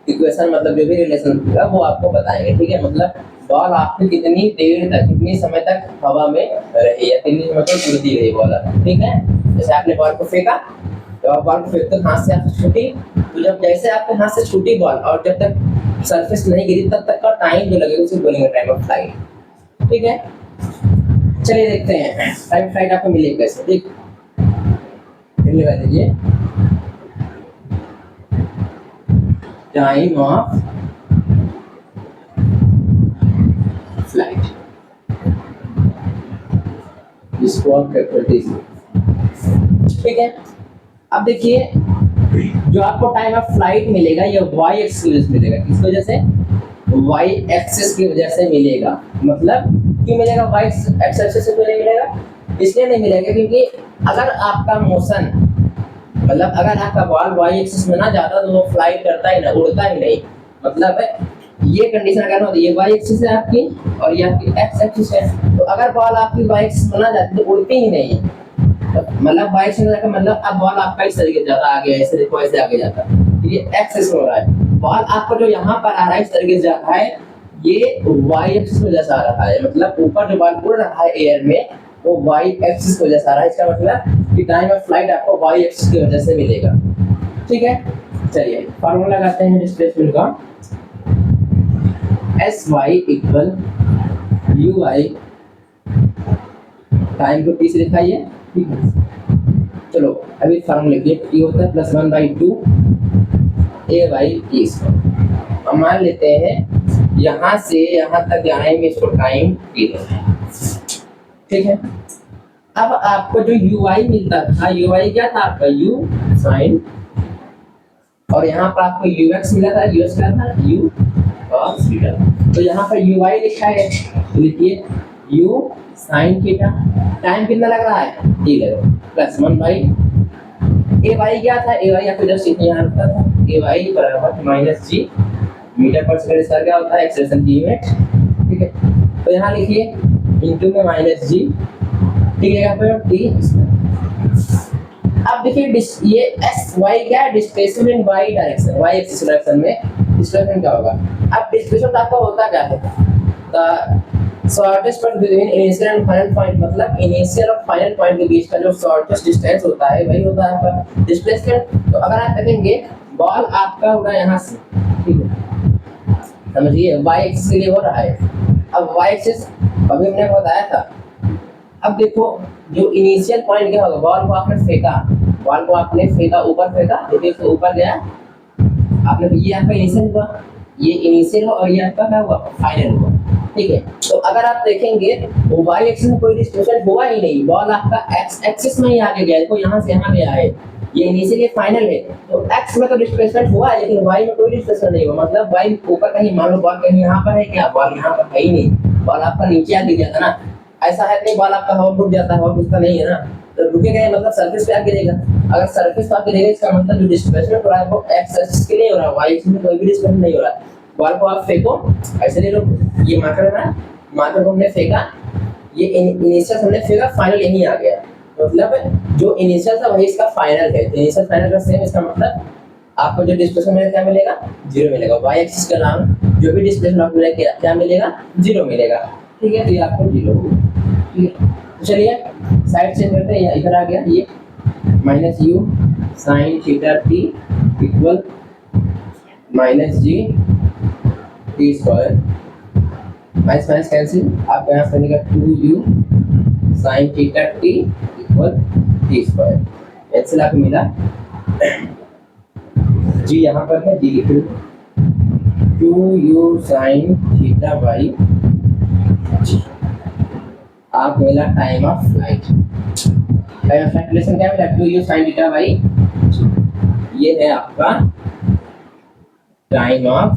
इक्वेशन मतलब जो भी रिलेशन होगा वो आपको बताएंगे, ठीक है। मतलब बॉल आपकी कितनी देर तक, कितनी समय तक हवा में रही या कितनी समय तक उड़ती रही बॉल, ठीक है। जैसे आपने बॉल को फेंका, तो आप बॉल को फेंकते हाथ से आपसे छूटी, तो जब जैसे आपके हाथ से छूटी बॉल और जब तक सरफेस नहीं गिरी तब तक का टाइम जो लगेगा उसे बोलेंगे टाइम ऑफ फ्लाइट, ठीक है। चलिए देखते हैं टाइम फ्लाइट आपको मिलेगा कैसे, ठीक, लगा दीजिए टाइम ऑफ फ्लाइट, इसको आप कैलकुलेट, ठीक है। अब देखिए जो आपको टाइम ऑफ फ्लाइट मिलेगा ये वाई एक्सिस मिलेगा, किस वजह से, वाई एक्सिस की वजह से मिलेगा। मतलब क्यों मिलेगा वाई एक्सिस से क्यों नहीं मिलेगा, इसलिए नहीं मिलेगा क्योंकि अगर आपका मोशन, मतलब अगर आपका बॉल वाई एक्सिस में ना जाता तो वो फ्लाइट करता ही ना, उड़ता ही नहीं। मतलब ये कंडीशन अगर होती है, ये वाई एक्सिस है आपकी और ये आपकी एक्स एक्सिस है, तो अगर बॉल आपकी वाई एक्सिस में ना जाती तो उड़ती ही नहीं, मतलब वाई एक्सिस का मतलब अब बॉल आपका इस तरीके से जाता आगे, ऐसे देखो ऐसे आगे जाता, ये एक्सिस हो रहा है। बॉल आपको जो यहाँ पर आ रहा है इस तरीके से जा रहा है, ये वाई एक्सिस में जैसा आ रहा है, मतलब ऊपर जो बॉल उड़ रहा है एयर में वो वाई एक्सिस की वजह से आ रहा है। इसका मतलब कि टाइम ऑफ फ्लाइट आपको वाई एक्सिस की वजह से मिलेगा, ठीक है। चलिए फार्मूला लगाते हैं डिस्प्लेसमेंट का, S Y equal U I, time को टी से दिखाइए, ठीक है। चलो अभी फार्मूला लिखिए, टी होता है +1/2 ए बाई टी स्क्वायर। हम मान लेते हैं यहाँ से यहाँ तक जाने में इसको टाइम टी देना है, ठीक है। अब आपको जो ui मिलता था, ui क्या था आपका, u sin और यहाँ पर आपको ux मिला था, ux का था u cos थीटा। तो यहाँ पर uy लिखा है, तो लिखिए u sin थीटा। टाइम कितना लग रहा है, t लग रहा है, प्लस 1 बाई ay क्या था, ay आपको जस्ट यहाँ रखा था, ay बराबर माइनस g मीटर पर सेकंड स्क्वायर क्या होता है, एक्सेलरेशन की यूनिट। ठीक है, तो यहाँ लिखिए इनटू में माइनस g, ठीक है, यहाँ पर t। अब देखिए ये एक्स वाई क्या है, displacement Y direction, Y axis direction में डिस्प्लेसमेंट क्या होगा। अब डिस्प्लेसमेंट आपका होता क्या है, the shortest point between initial and final point, मतलब इनिशियल और फाइनल पॉइंट के बीच का जो शॉर्टेस्ट डिस्टेंस होता है वही होता है आपका डिस्प्लेसमेंट। तो अगर आप देखेंगे बॉल आपका होगा यहाँ से, ठीक है, समझिए वाई एक्सिस के लिए हो रहा है। अब वाई एक्सिस अभी हमने बताया था। अब देखो जो इनिशियल पॉइंट क्या होगा, बॉल को आपने फेंका, बॉल को आपने फेंका, ऊपर फेंका, देखिए तो ऊपर गया आपने, ये आपका इनिशियल हुआ, ये इनिशियल हुआ और ये आपका क्या हुआ, फाइनल हुआ। ठीक है, तो अगर आप देखेंगे वो वाई एक्सिस में कोई डिस्प्लेसमेंट हुआ ही नहीं, बॉल आपका एक्स एक्सिस में ही आगे गया, देखो यहाँ से यहाँ गया है, ये इनिशियल ये फाइनल है, तो एक्स में तो डिस्प्लेसमेंट हुआ है लेकिन वाई में कोई डिस्प्लेसमेंट नहीं हुआ, मतलब वाई ऊपर कहीं, मान लो बॉल कहीं यहाँ पर है क्या, बॉल यहाँ पर है ही नहीं, बॉल आपका नीचे आ गया था ना, ऐसा है नहीं बॉल आपका हवा रुक जाता है, हवा रुकता नहीं है ना, तो रुकेगा मतलब सरफेस पे आ गिरेगा। अगर सरफेस पे आ गिरेगा इसका मतलब जो डिस्प्लेसमेंट हो रहा है वो एक्स एक्सिस के लिए हो रहा है, वाई एक्सिस में कोई भी डिस्प्लेसमेंट नहीं हो रहा है। बॉल को आप फेंको, ऐसे ले लो, ये मार्कर है, मार्कर को हमने फेंका, ये इनिशियल हमने फेंका, फाइनल यहीं आ गया, मतलब जो इनिशियल था वही इसका फाइनल है, इनिशियल फाइनल का सेम, इसका मतलब आपको जो डिस्प्लेसमेंट क्या मिलेगा, जीरो मिलेगा, वाई एक्सिस का नाम जो भी डिस्प्लेसमेंट आपको मिलेगा क्या मिलेगा, जीरो मिलेगा। ठीक है, तो ये आपको जीरो होगा। ठीक है, तो चलिए साइड चेंज करते हैं, इधर आ गया ये minus you sine theta T equal minus G T square, minus minus cancel, आपका यहाँ से निकला 2u sine theta T equal T square, cancel आपको मिला, जी यहाँ पर है, जी लिखो 2u साइन थीटा बाई, आप मिला time of flight, time of flight relation क्या मिला, 2u sin थीटा बाई, ये है आपका टाइम ऑफ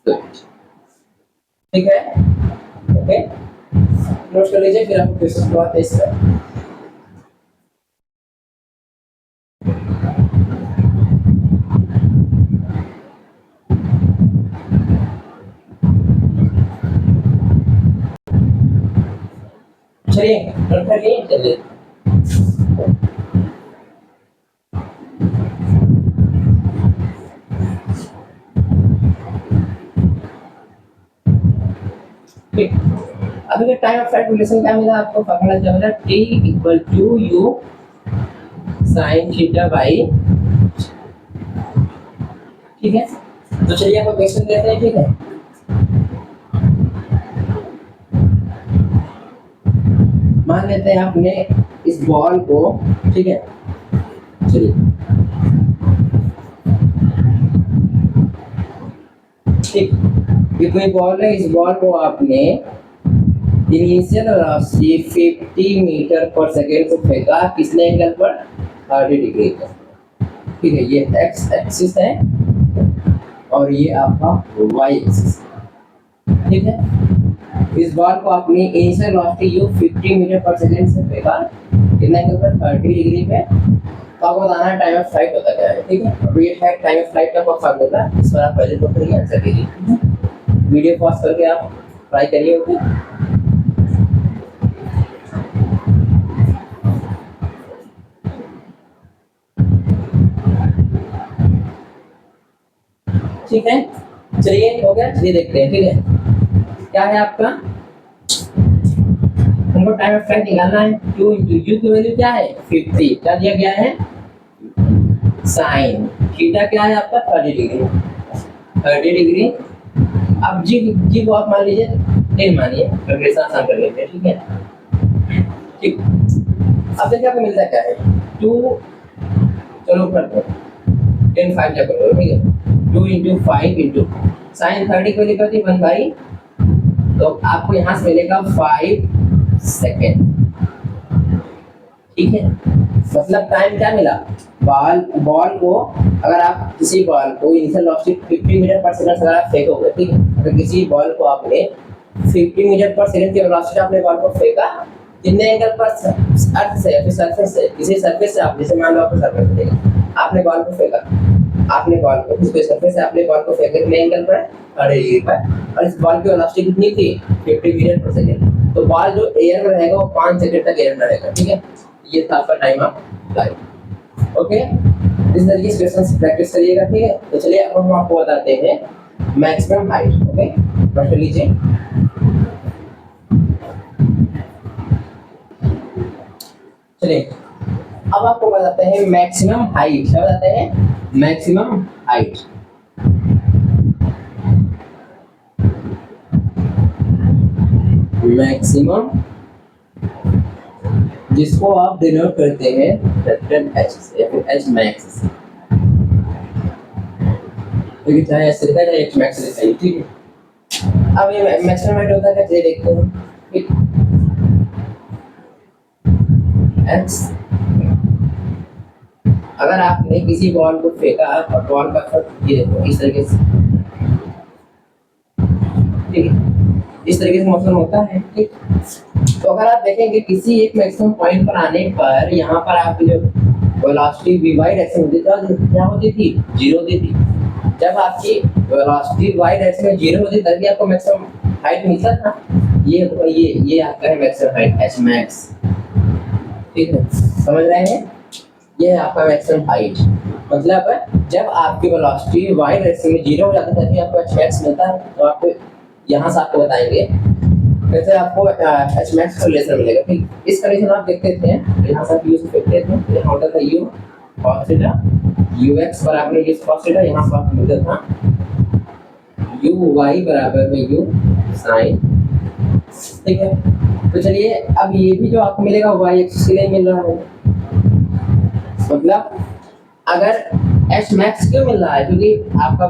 फ्लाइट। ठीक है, ओके, नोट कर लीजिए, फिर आपको क्वेश्चन को आते हैं। चलिए नोट कर लिए, चलिए ठीक। अभी टाइम ऑफ फ्लाइट रिलेशन क्या मिला आपको, फॉर्मूला क्या मिला, t equal to u sin theta by, ठीक है। तो चलिए आपको क्वेश्चन देते हैं, ठीक है, मान लेते हैं आपने इस बॉल को, ठीक है, चलिए ठीक, ये कोई बॉल है, इस बॉल को आपने इनिशियल वेलोसिटी 50 मीटर पर सेकेंड को फेंका, किसने एंगल पर, 30 डिग्री पर, ठीक है, ये एक्स एक्सिस है और ये आपका वाई एक्सिस, ठीक है। इस बॉल को आपने इनिशियल वेलोसिटी u 50 मीटर पर सेकेंड से फेंका, कितना एंगल पर, 30 डिग्री पे, तो आपको बताना है टाइम ऑफ फ्लाइट होता क्या है, ठीक है। अब ये है टाइम ऑफ फ्लाइट का फॉर्मूला, इस पर आप पहले नोट करिए, आंसर कीजिए, वीडियो पॉज करके आप ट्राई करिए, ओके। ठीक है, चलिए हो गया, चलिए देखते हैं, ठीक है, क्या है आपका, हमको टाइम ऑफ फ्लाइट निकालना है, u इंटू u की वैल्यू क्या है, 50, क्या दिया गया है, साइन थीटा क्या है आपका, 30 डिग्री, 30 डिग्री। अब जी को आप मान लीजिए 10 मानिए, कैलकुलेशन आसान कर लेते हैं, ठीक है, ठीक। अब देखिए आपको मिलता क्या है, 2, चलो कर दो 10 5 जा करो, ठीक है, 2 इंटू 5 इंटू साइन 30 को लिखा थी 1 बाई, तो आपको यहाँ से मिलेगा 5 सेकेंड, ठीक है, मतलब टाइम क्या मिला बॉल बॉल को अगर आप किसी बॉल को इनिशियल वेलोसिटी 50 मीटर पर सेकंड अगर आप फेंकोगे, ठीक है, अगर किसी बॉल को आपने 50 मीटर पर सेकंड की वेलोसिटी आपने बॉल को फेंका, कितने एंगल पर अर्थ से या फिर सरफेस से, किसी सरफेस से, आप जैसे मान लो आपको सरफेस देगा, आपने बॉल को फेंका, आपने बॉल को किसी सरफेस से आपने बॉल को फेंका कितने एंगल पर, 30 डिग्री पर, और इस बॉल की वेलोसिटी कितनी थी, 50 मीटर पर सेकंड, तो बॉल जो एयर में रहेगा वो 5 सेकंड तक एयर में रहेगा, ठीक है। ये था आपका टाइम ऑफ फ्लाइट। ओके, इस तरीके से क्वेश्चन प्रैक्टिस करिएगा, ठीक है। तो चलिए अब हम आपको बताते हैं मैक्सिमम हाइट। ओके, प्रश्न लीजिए। चलिए अब आपको बताते हैं मैक्सिमम हाइट। क्या बताते हैं? Maximum height. मैक्सिमम जिसको आप डिनोट करते हैं कैपिटल एच से या फिर एच मैक्स से, क्योंकि चाहे एच लिखा जाए एच मैक्स लिखा जाए, ठीक है। अब ये मैक्सिमम हाइट होता है क्या, चलिए देखते हैं, ठीक। एच, अगर आपने किसी बॉल को फेंका और बॉल का कट ये देखो इस तरीके से, ठीक है, इस तरीके से मोशन होता है, ठीक। तो अगर आप देखेंगे किसी एक मैक्सिमम पॉइंट पर आने पर यहाँ पर आपकी जो वेलोसिटी वी वाई डायरेक्शन होती थी, क्या होती थी, 0 होती थी। जब आपकी वेलोसिटी वाई डायरेक्शन में 0 होती तभी आपको मैक्सिमम हाइट मिलता था। ये आपका है मैक्सिमम हाइट एच मैक्स, ठीक है, समझ रहे हैं। ये है आपका मैक्सिमम हाइट, मतलब जब आपकी वेलोसिटी वाई डायरेक्शन में 0 हो जाती है तभी आपको एच मैक्स मिलता है। तो आपको यहाँ से आपको बताएंगे कैसे आपको एच मैक्स का रिलेशन मिलेगा, ठीक। इस कंडीशन आप देखते थे, यहाँ से आप यू से देखते थे, यहाँ होता था you cos theta, you x बराबर में यू cos थीटा, यहाँ पर आपको मिलता था यू वाई बराबर में यू साइन, ठीक है। तो चलिए अब ये भी जो आपको मिलेगा वाई एक्सिस के लिए मिल रहा है, मतलब अगर एच मैक्स क्यों मिल रहा है, क्योंकि आपका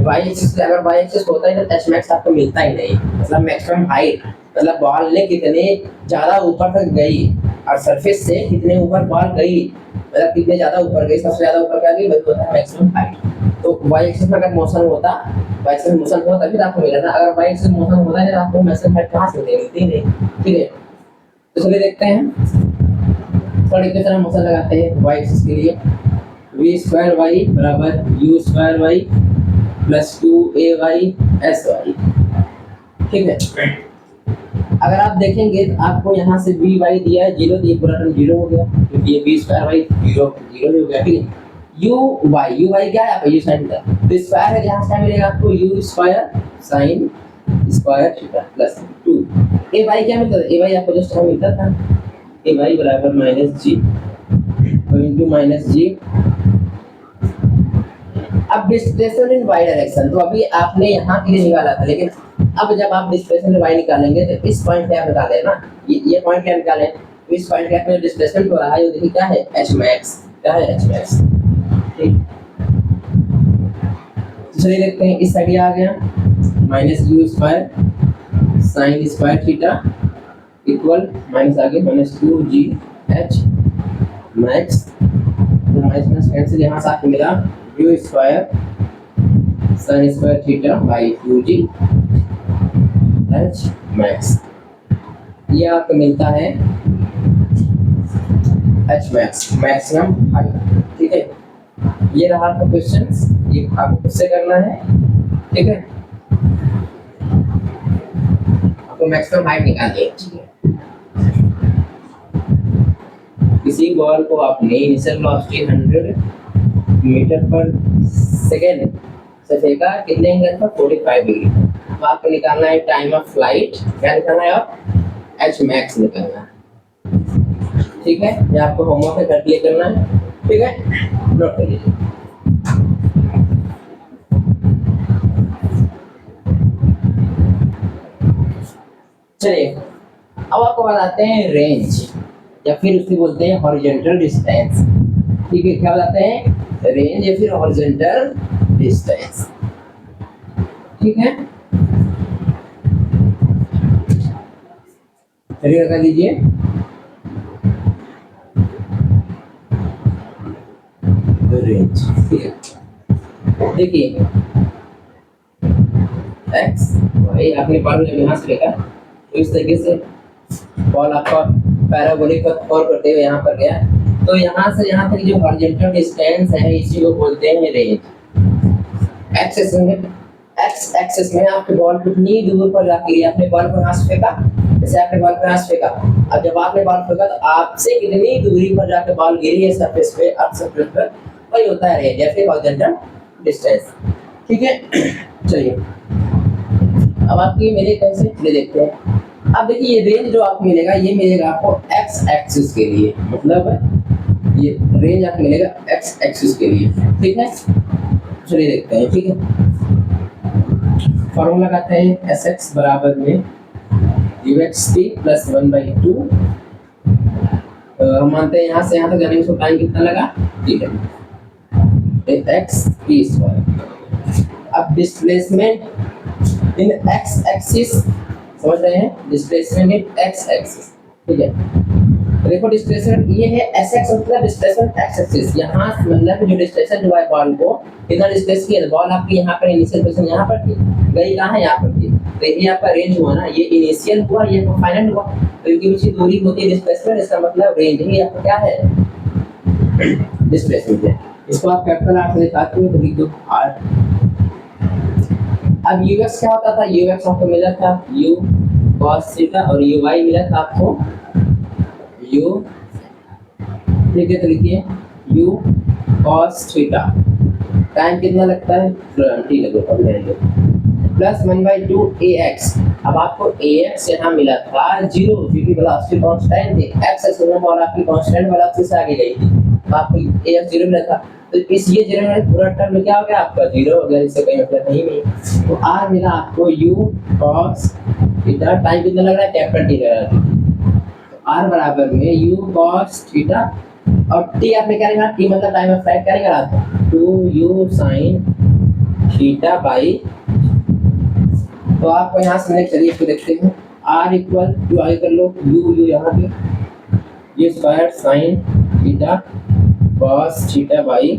वाई एक्सिस, अगर वाई एक्सिस होता है तो एच मैक्स आपको मिलता ही नहीं, मतलब मैक्सिमम हाइट, मतलब बॉल ने कितने ज्यादा ऊपर तक गई और सरफेस से कितने ऊपर बॉल गई, मतलब कितने ज्यादा ऊपर गई, सबसे ज्यादा ऊपर क्या गई, वही होता है मैक्सिमम हाइट। तो वाई एक्सिस में अगर मोशन होता, वाई एक्सिस में मोशन होता तभी आपको मिलेगा, अगर वाई एक्सिस में मोशन होता है तो आपको मैक्सिमम हाइट कहाँ से मिलती नहीं, ठीक है। तो चलिए देखते हैं, थोड़ी की तरह मोशन लगाते हैं वाई एक्सिस के लिए, वी स्क्वायर वाई बराबर U square Y plus 2ay sy, ठीक है। अगर आप देखेंगे तो आपको यहाँ से वी वाई दिया है 0, तो ये पूरा टर्म 0 हो गया, क्योंकि ये वी स्क्वायर वाई 0 हो गया, ठीक है। यू वाई क्या है आपका, यू साइन थीटा, तो स्क्वायर है, यहाँ से क्या मिलेगा आपको, U square sine square theta plus 2 A Y क्या मिलता था, ए वाई आपको जस्ट मिलता था ए वाई बराबर minus G into minus G. अब डिस्प्लेसमेंट इन वाई डायरेक्शन, तो अभी आपने यहाँ के लिए निकाला था, लेकिन अब जब आप डिस्प्लेसमेंट वाई निकालेंगे तो इस पॉइंट पे आप निकालें ना, ये पॉइंट क्या निकालें, तो इस पॉइंट पे जो डिस्प्लेसमेंट हो रहा है, ये देखिए क्या है, एच मैक्स, क्या है एच मैक्स, ठीक। तो चलिए देखते हैं, इस साइड आ गया minus you square sine square theta equal minus आगे माइनस 2g h मैक्स, तो माइनस माइनस कैंसिल, यहाँ से आपको मिला you square sine square theta by 2g h max, ये आपको मिलता है h मैक्स, मैक्सिमम हाइट, ठीक है। ये रहा आपका क्वेश्चन, ये आपको खुद से करना है, ठीक है। आपको मैक्सिमम हाइट निकालनी है, ठीक है। किसी बॉल को आपने इनिशियल वेलोसिटी 100 मीटर पर सेकेंड से फेंका, कितने एंगल पर, 45 डिग्री, तो आपको निकालना है टाइम ऑफ फ्लाइट, क्या निकालना है आप, एच मैक्स निकालना है, ठीक है। ये आपको होमवर्क पे कैलकुलेट करना है, ठीक है, नोट कर लीजिए। चलिए अब आपको बताते हैं रेंज, या फिर उसको बोलते हैं हॉरिजॉन्टल डिस्टेंस, ठीक है। क्या बताते हैं, रेंज या फिर हॉरिजॉन्टल डिस्टेंस, ठीक है। चलिए लगा लीजिए, रेंज। ठीक है, देखिए एक्स वाई आपने बॉल जब यहाँ से लेकर तो इस तरीके से बॉल आपका पैराबोलिक का फॉर करते हुए यहाँ पर गया, तो यहाँ से यहाँ तक जो हॉरिजॉन्टल डिस्टेंस है इसी को बोलते हैं रेंज। एक्स एक्सिस में आपके बॉल कितनी दूर पर जाके आपने बॉल को यहाँ से फेंका, जैसे आपने बॉल को यहाँ से फेंका, अब जब आपने बॉल फेंका तो आपसे कितनी दूरी पर जाके बॉल गिरी है सरफेस पे, अर्थ सरफेस पर, वही होता है रेंज या फिर हॉरिजॉन्टल डिस्टेंस। ठीक है, चलिए अब आपकी मेरे कैसे ले देखते हैं। अब देखिए ये रेंज जो आपको मिलेगा ये मिलेगा आपको एक्स एक्सिस के लिए, मतलब ये रेंज आपको मिलेगा एक्स एक्सिस के लिए। ठीक है, चलिए देखते हैं। ठीक है, फॉर्मूला लगाते हैं एस एक्स बराबर में यू एक्स टी प्लस 1/2। हम मानते हैं यहाँ से यहाँ तक जाने में टाइम कितना लगा, ठीक है, एक्स टी स्क्वायर। अब डिस्प्लेसमेंट इन एक्स एक्सिस समझ रहे हैं, डिस्प्लेसमेंट इन एक्स एक्सिस। ठीक है, देखो डिस्प्लेसमेंट ये है एस एक्स मतलब डिस्प्लेसमेंट एक्स एक्सिस, यहाँ मतलब जो डिस्प्लेसमेंट हुआ है बॉल को कितना डिस्प्लेस किया, बॉल आपकी यहाँ पर इनिशियल पोजीशन यहाँ पर थी, गई कहाँ है यहाँ पर थी, तो ये आपका रेंज हुआ ना, ये इनिशियल हुआ ये फाइनल हुआ, तो इनके बीच की दूरी होती है डिस्प्लेसमेंट, इसका मतलब रेंज ही आपका क्या है डिस्प्लेसमेंट है। इसको आप कैपिटल आर से दिखाते हो तो लिख दो आर। अब यूएक्स क्या होता था, यूएक्स आपको मिला था यू cos थीटा और यूवाई मिला था आपको यू, ठीक है, तो लिखिए यू cos थीटा, टाइम कितना लगता है 20 लगेगा, प्लस 1/2 ax। अब आपको ax यहाँ मिला था 0 क्योंकि वेलोसिटी कांस्टेंट थी, x एक्सिस में बॉल आपकी कांस्टेंट वेलोसिटी से आगे गई थी, तो आपको ax 0 मिला था, तो इस ये 0 में पूरा टर्म क्या हो गया आपका 0 हो गया, इससे कोई मतलब नहीं। तो r मिला आपको u cos थीटा, टाइम कितना लग रहा है कैपिटल टी लग रहा है, तो r बराबर में u cos थीटा और t आपने क्या लिखा, t मतलब टाइम ऑफ फ्लाइट क्या लिखा था 2u sin थीटा बाई, तो आपको यहाँ से चलिए इसको देखते हैं, r इक्वल टू आगे कर लो u यहाँ पे ये square sin theta cos theta by.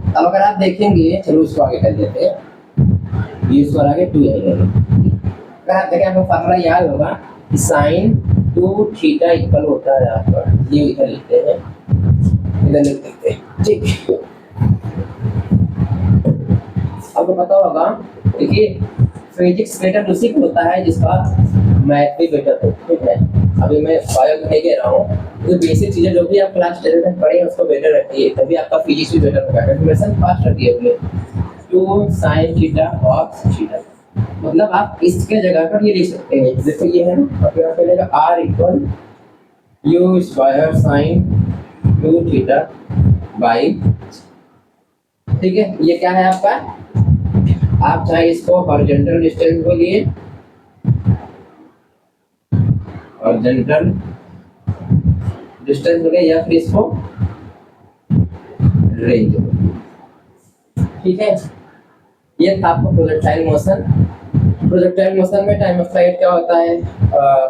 अब अगर आप देखेंगे, चलो इसको आगे कर देते हैं, ये स्क्वायर आगे 2 आएगा, अगर आप देखें आपको फार्मूला याद होगा कि sin 2 थीटा इक्वल होता है आपका, ये इधर लिखते हैं, इधर लिख देते हैं। ठीक, आपको पता होगा, देखिए फिजिक्स बेटर उसी को होता है जिसका मैथ भी बेटर हो। ठीक है, अभी मैं बायो नहीं कह रहा हूँ, तो बेसिक चीजें जो भी आप क्लास 10 में पढ़े उसको बेटर रखिए, तभी आपका फिजिक्स भी बेटर होगा। कैलकुलेशन फास्ट रखिए अपने 2 sin थीटा cos थीटा, मतलब आप इसके जगह पर ये लिख सकते हैं, जैसे ये है ना, अब यहाँ पे लेगा r equal u square sin 2 theta by. ठीक है, ये क्या है आपका, आप चाहे इसको हॉरिजॉन्टल डिस्टेंस बोलिए, हॉरिजॉन्टल डिस्टेंस बोलिए, या फिर इसको रेंज बोलिए। ठीक है, ये था आपको प्रोजेक्टाइल मोशन। प्रोजेक्टाइल मोशन में टाइम ऑफ फ्लाइट क्या होता है,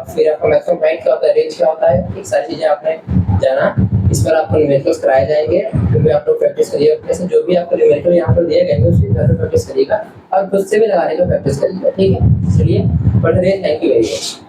फिर आपका मैक्सिमम हाइट क्या होता है, रेंज क्या होता है, ये सारी चीजें आपने जाना। इस पर आपको न्यूमेरिकल्स कराए जाएंगे, क्योंकि आप लोग प्रैक्टिस करिएगा, जैसे जो भी आपको न्यूमेरिकल यहाँ पर दिए गए उसकी घर में प्रैक्टिस करिएगा और खुद से भी लगाने का प्रैक्टिस करिएगा। ठीक है, चलिए पढ़ रहे, थैंक यू वेरी मच।